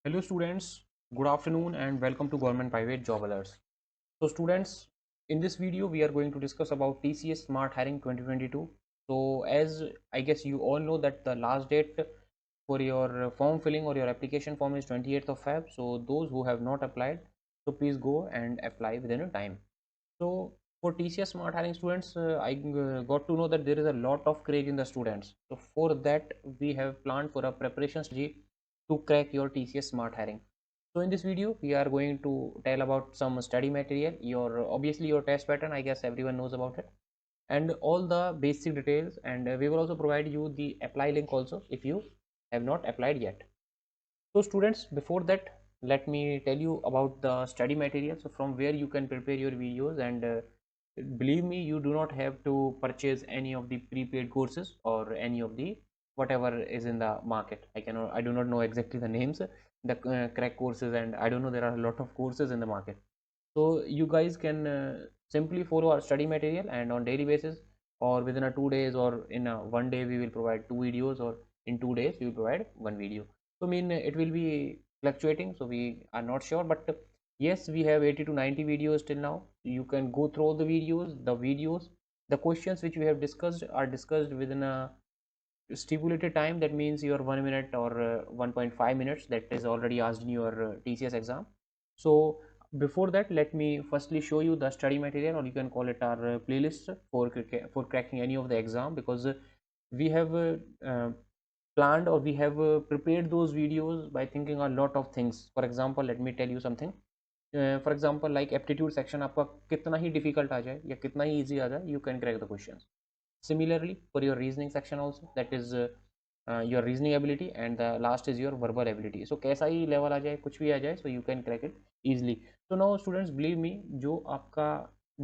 Hello students, good afternoon and welcome to Government Private Job Alerts. So students, in this video we are going to discuss about TCS Smart Hiring 2022. So as I guess you all know that the last date for your form filling or your application form is 28th of Feb. So those who have not applied, so please go and apply within a time. So for TCS Smart Hiring students, I got to know that there is a lot of craze in the students. So for that, we have planned for a preparation strategy to crack your TCS Smart Hiring. So in this video, we are going to tell about some study material, your obviously your test pattern. I guess everyone knows about it, and all the basic details. And we will also provide you the apply link also if you have not applied yet. So students, before that, let me tell you about the study material. So from where you can prepare your videos, and believe me, you do not have to purchase any of the prepaid courses or any of the whatever is in the market. I do not know exactly the names, the crack courses, and I don't know, there are a lot of courses in the market. So you guys can simply follow our study material, and on daily basis or within a 2 days or in a one day we will provide two videos, or in 2 days we will provide one video. So I mean it will be fluctuating, so we are not sure, but yes, we have 80 to 90 videos till now. You can go through the videos, the questions which we have discussed are discussed within a stipulated time. That means your 1 minute or 1.5 minutes that is already asked in your TCS exam. So before that, let me firstly show you the study material, or you can call it our playlist for cracking any of the exam, because we have planned, or we have prepared those videos by thinking a lot of things. For example, let me tell you something. For example, like aptitude section आपका कितना ही difficult आ जाए या कितना ही easy आ जाए, you can crack the questions. Similarly, for your reasoning section also, that is your reasoning ability, and the last is your verbal ability. So कैसा ही level आ जाए, कुछ भी आ जाए, so you can crack it easily. So now students, believe me, जो आपका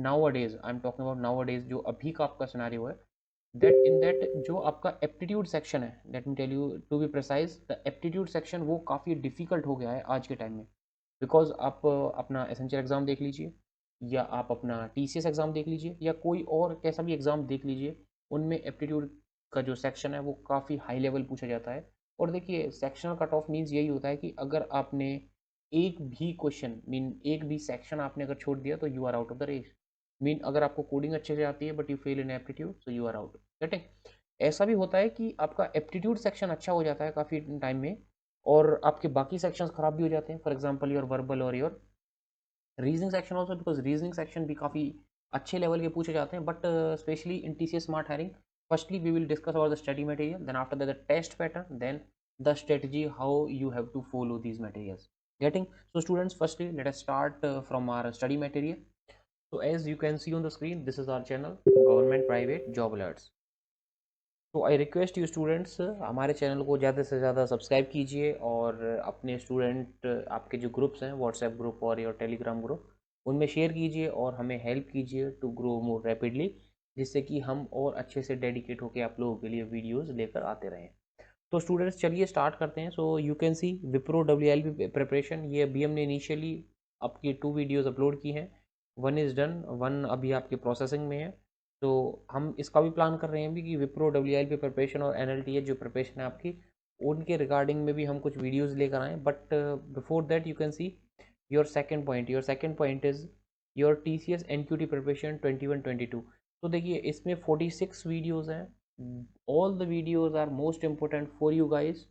nowadays, I'm talking about nowadays, जो अभी का आपका scenario है, that in that जो आपका aptitude section है, let me tell you to be precise, the aptitude section वो काफ़ी difficult हो गया है आज के time में. बिकॉज आप अपना एसेंशियल एग्ज़ाम देख लीजिए, या आप अपना TCS एग्ज़ाम देख लीजिए, या कोई और कैसा भी एग्ज़ाम देख लीजिए, उनमें एप्टीट्यूड का जो सेक्शन है वो काफ़ी हाई लेवल पूछा जाता है. और देखिए, सेक्शनल कट ऑफ मीन्स यही होता है कि अगर आपने एक भी क्वेश्चन मीन एक भी सेक्शन आपने अगर छोड़ दिया, तो you are out of the race. Mean अगर आपको कोडिंग अच्छे से आती है but you fail in aptitude, so you are out. Getting? ऐसा भी होता है कि आपका एप्टीट्यूड सेक्शन अच्छा हो जाता है काफ़ी टाइम में, और आपके बाकी सेक्शंस खराब भी हो जाते हैं. फॉर एग्जांपल योर वर्बल और your reasoning section also, because reasoning section भी काफ़ी अच्छे लेवल के पूछे जाते हैं. But specially in TCS smart hiring, firstly we will discuss about the study material, then after that the test pattern, then the strategy how you have to follow these materials. Getting? So students, firstly let us start from our study material. So as you can see on the screen, this is our channel, Government Private Job Alerts. तो I request you students, हमारे channel को ज़्यादा से ज़्यादा subscribe कीजिए, और अपने student आपके जो ग्रुप्स हैं, व्हाट्सएप ग्रुप और या टेलीग्राम ग्रुप, उनमें शेयर कीजिए और हमें हेल्प कीजिए टू ग्रो मोर रैपिडली, जिससे कि हम और अच्छे से डेडिकेट होकर आप लोगों के लिए वीडियोस लेकर आते रहें. तो स्टूडेंट्स, चलिए स्टार्ट करते हैं. सो you can C Wipro WLB preparation, ये अभी हमने इनिशियली आपकी 2 वीडियोज़ अपलोड की हैं. वन इज़ डन, वन अभी आपके प्रोसेसिंग में है. तो हम इसका भी प्लान कर रहे हैं भी कि विप्रो WLB प्रिपरेशन और NLTH जो प्रिपरेशन है आपकी, उनके रिगार्डिंग में भी हम कुछ वीडियोस लेकर आएँ. But before that, you can see your second point is your TCS NQT preparation 21-22. तो देखिए, इसमें 46 वीडियोज़ हैं. All the videos are most important for you guys.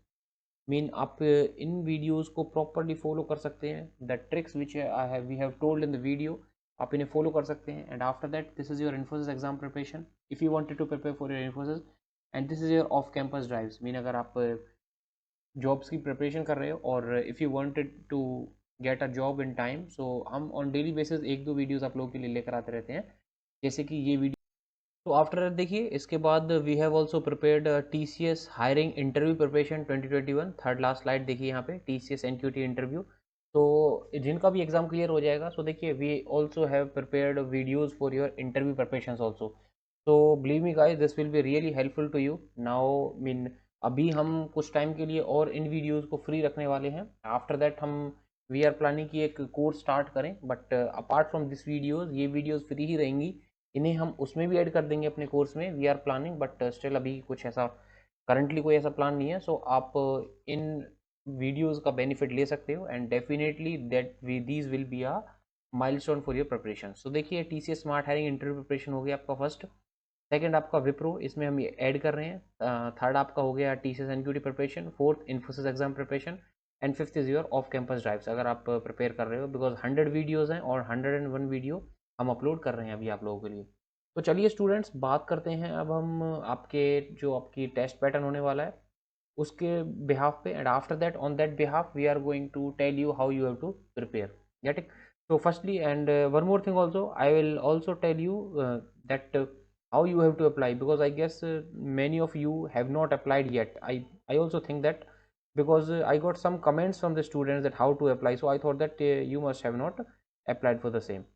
Mean आप इन वीडियोस को प्रॉपरली फॉलो कर सकते हैं. The tricks which I have we have told in the video, आप इन्हें फॉलो कर सकते हैं. And after that, this is your Infosys exam preparation if you wanted to prepare for your Infosys. And this is your off campus drives, mean अगर आप jobs की preparation कर रहे हो और if you wanted to get a job in time, so हम on daily basis एक दो वीडियोस आप लोगों के लिए लेकर आते रहते हैं, जैसे कि ये वीडियो. तो आफ्टर देखिए, इसके बाद we have also prepared TCS hiring interview preparation 2021. Third last slide देखिए यहाँ पे, TCS NQT इंटरव्यू. तो जिनका भी एग्जाम क्लियर हो जाएगा, सो देखिए we also have prepared videos for your interview preparation also. तो believe me guys, this will be really helpful to you now. Mean अभी हम कुछ टाइम के लिए और इन वीडियोज़ को फ्री रखने वाले हैं. आफ्टर दैट हम वी आर प्लानिंग की एक कोर्स स्टार्ट करें, but apart from this videos, ये वीडियोज़ फ्री ही रहेंगी. इन्हें हम उसमें भी ऐड कर देंगे अपने कोर्स में. We are planning, but still अभी कुछ ऐसा करंटली कोई ऐसा प्लान नहीं है. सो आप इन वीडियोज़ का बेनिफिट ले सकते हो and definitely that these will be a milestone for your preparation. So देखिए TCS smart hiring interview preparation हो गया आपका फर्स्ट। सेकंड आपका विप्रो, इसमें हम ऐड कर रहे हैं। थर्ड आपका हो गया TCS NQT preparation. Fourth Infosys exam preparation. And fifth is your off campus drives, अगर आप प्रिपेयर कर रहे हो, बिकॉज 100 वीडियोज़ हैं और 101 वीडियो हम अपलोड कर रहे हैं अभी आप लोगों के लिए। तो चलिए स्टूडेंट्स बात करते हैं अब हम आपके जो आपकी टेस्ट पैटर्न होने वाला है उसके बिहाफ पे, and after that on that behalf we are going to tell you how you have to prepare. Get it? So firstly, and one more thing also, I will also tell you that how you have to apply, because I guess many of you have not applied yet. I also think that, because I got some comments from the students that how to apply, so I thought that you must have not applied for the same.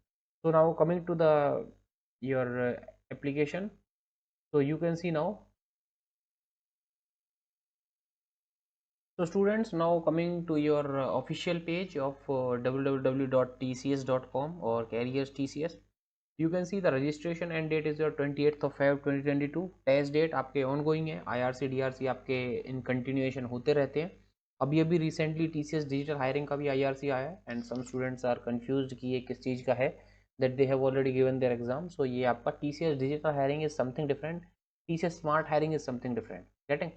So now coming to the your application, so you can see now. So students, now coming to your official page of www.tcs.com or careers TCS, you can see the registration end date is your 28th of Feb 2022. Test date आपके ongoing है, IRC DRC आपके in continuation होते रहते हैं। अभी अभी recently TCS digital hiring का भी IRC आया है and some students are confused कि ये किस चीज़ का है, that they have already given their exam. So ये आपका TCS digital hiring is something different, TCS smart hiring is something different. Getting?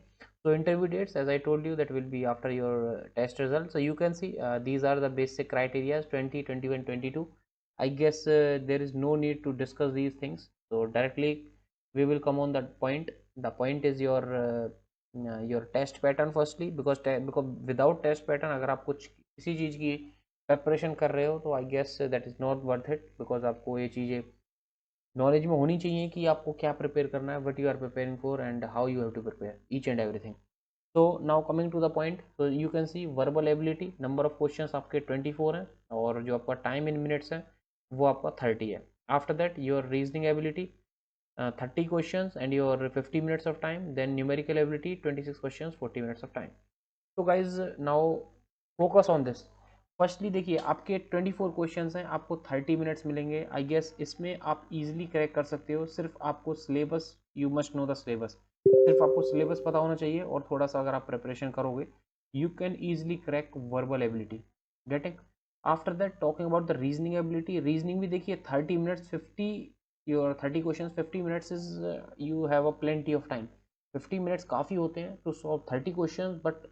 So interview dates, as I told you, that will be after your test results. So you can see these are the basic criteria: 20, 21, 22. I guess there is no need to discuss these things. So directly we will come on that point. The point is your test pattern firstly, because without test pattern अगर आप कुछ किसी चीज़ की preparation कर रहे हो तो I guess that is not worth it, because आपको ये चीज़ें नॉलेज में होनी चाहिए कि आपको क्या प्रिपेयर करना है, what you are preparing for and how you have to prepare each and everything. तो now coming to the point, तो you can see verbal ability, number of questions आपके 24 हैं और जो आपका टाइम इन मिनट्स है वो आपका 30 है। After that your reasoning ability 30 questions and your 50 minutes of time, then numerical ability 26 questions 40 minutes of time. तो guys now focus on this. Firstly देखिए आपके 24 क्वेश्चंस हैं, आपको 30 मिनट्स मिलेंगे। आई गेस इसमें आप इजीली क्रैक कर सकते हो, सिर्फ आपको syllabus, you must know the syllabus, सिर्फ आपको सिलेबस पता होना चाहिए और थोड़ा सा अगर आप प्रिपरेशन करोगे you can easily crack verbal ability. Getting? After that talking about the reasoning ability, reasoning भी देखिए 30 minutes 50, your 30 question 50 minutes is, you have a plenty of time. 50 minutes काफ़ी होते हैं to solve 30 question, but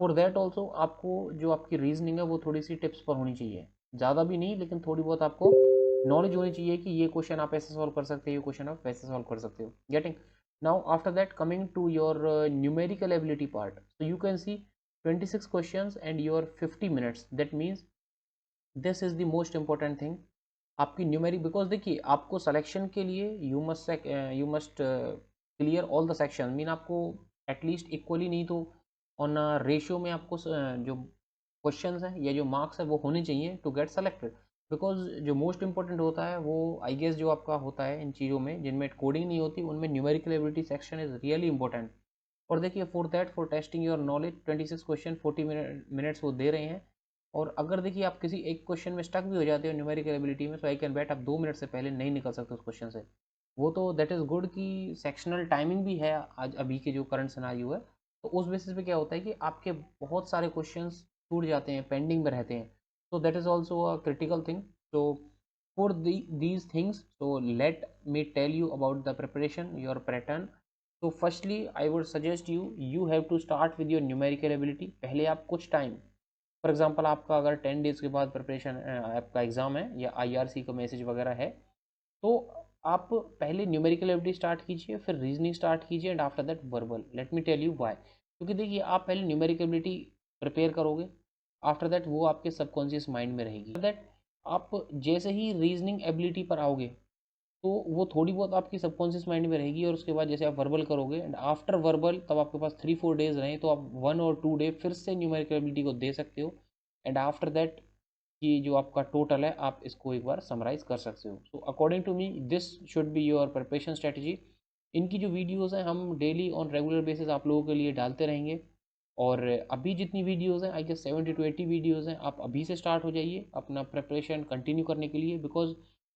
for that also आपको जो आपकी reasoning है वो थोड़ी सी टिप्स पर होनी चाहिए, ज़्यादा भी नहीं लेकिन थोड़ी बहुत आपको नॉलेज होनी चाहिए कि ये क्वेश्चन आप ऐसे सॉल्व कर सकते हो, ये क्वेश्चन आप वैसे सॉल्व कर सकते हो। Getting? Now after that coming to your numerical ability part, so you can see 26 questions and your 50 minutes, that means this is the most important thing आपकी न्यूमेरिक, बिकॉज देखिए आपको सिलेक्शन के लिए you must clear all the section, mean आपको at least equally नहीं तो on ratio में आपको जो क्वेश्चंस हैं या जो मार्क्स है वो होने चाहिए टू गेट सेलेक्टेड। बिकॉज जो मोस्ट इंपॉर्टेंट होता है वो आई गेस जो आपका होता है इन चीज़ों में जिनमें कोडिंग नहीं होती उनमें numerical ability section is really important. और देखिए for that, for testing your knowledge 26 question 40 minutes वो दे रहे हैं। और अगर देखिए आप किसी एक क्वेश्चन में स्टक भी हो जाते हो न्यूमेरिकल एबिलिटी में, सो आई कैन बेट आप 2 मिनट से पहले नहीं निकल सकते उस क्वेश्चन से। वो तो दैट इज़ गुड कि सेक्शनल टाइमिंग भी है आज अभी के जो करंट सिनारियो है, तो उस बेसिस पे क्या होता है कि आपके बहुत सारे क्वेश्चंस छूट जाते हैं, पेंडिंग में रहते हैं। so that is also a critical thing. So for these things, so let me tell you about the preparation, your pattern. So firstly I would suggest you have to start with your numerical ability। पहले आप कुछ time, for example आपका अगर 10 days के बाद preparation आपका exam है या IRC का मैसेज वगैरह है, तो आप पहले न्यूमेरिकल एबिलिटी स्टार्ट कीजिए, फिर रीजनिंग स्टार्ट कीजिए and after that verbal. Let me tell you why. क्योंकि देखिए आप पहले न्यूमेरिकल एबिलिटी प्रिपेयर करोगे, आफ्टर दैट वो आपके सबकॉन्शियस माइंड में रहेगी, दैट आप जैसे ही रीजनिंग एबिलिटी पर आओगे तो वो थोड़ी बहुत आपकी सबकॉन्शियस माइंड में रहेगी, और उसके बाद जैसे आप वर्बल करोगे एंड आफ्टर वर्बल तब आपके पास 3-4 डेज रहे तो आप 1 और 2 डे फिर से न्यूमेरिकल एबिलिटी को दे सकते हो एंड आफ्टर दैट कि जो आपका टोटल है आप इसको एक बार समराइज कर सकते हो। So according to me this should be your preparation strategy. इनकी जो वीडियोस हैं हम डेली ऑन रेगुलर बेसिस आप लोगों के लिए डालते रहेंगे, और अभी जितनी वीडियोस हैं आई गेस 70 to 80 वीडियोस हैं, आप अभी से स्टार्ट हो जाइए अपना प्रिपरेशन कंटिन्यू करने के लिए, बिकॉज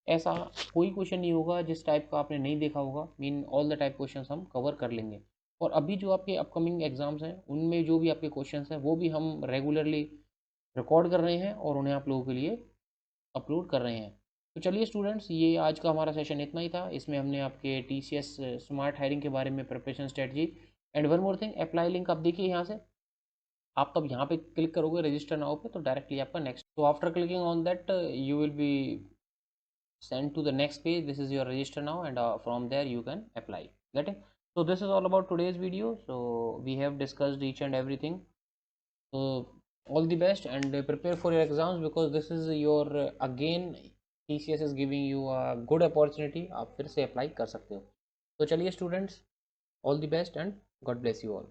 ऐसा कोई क्वेश्चन नहीं होगा जिस टाइप का आपने नहीं देखा होगा, mean all the type question हम कवर कर लेंगे। और अभी जो आपके अपकमिंग एग्जाम्स हैं उनमें जो भी आपके क्वेश्चंस हैं वो भी हम रेगुलरली रिकॉर्ड कर रहे हैं और उन्हें आप लोगों के लिए अपलोड कर रहे हैं। तो चलिए स्टूडेंट्स, ये आज का हमारा सेशन इतना ही था। इसमें हमने आपके TCS स्मार्ट हायरिंग के बारे में, preparation strategy and one more thing, apply link आप देखिए यहाँ से। आप तब यहाँ पे क्लिक करोगे रजिस्टर नाउ पे, तो डायरेक्टली आपका नेक्स्ट, तो after clicking on that you will be sent to the next page. This is your register now, and from there you can apply. Get it? So this is all about today's video. So we have discussed each and everything. So all the best, and prepare for your exams, because this is your again TCS is giving you a good opportunity. आप फिर से apply कर सकते हो। तो चलिए students, all the best and God bless you all.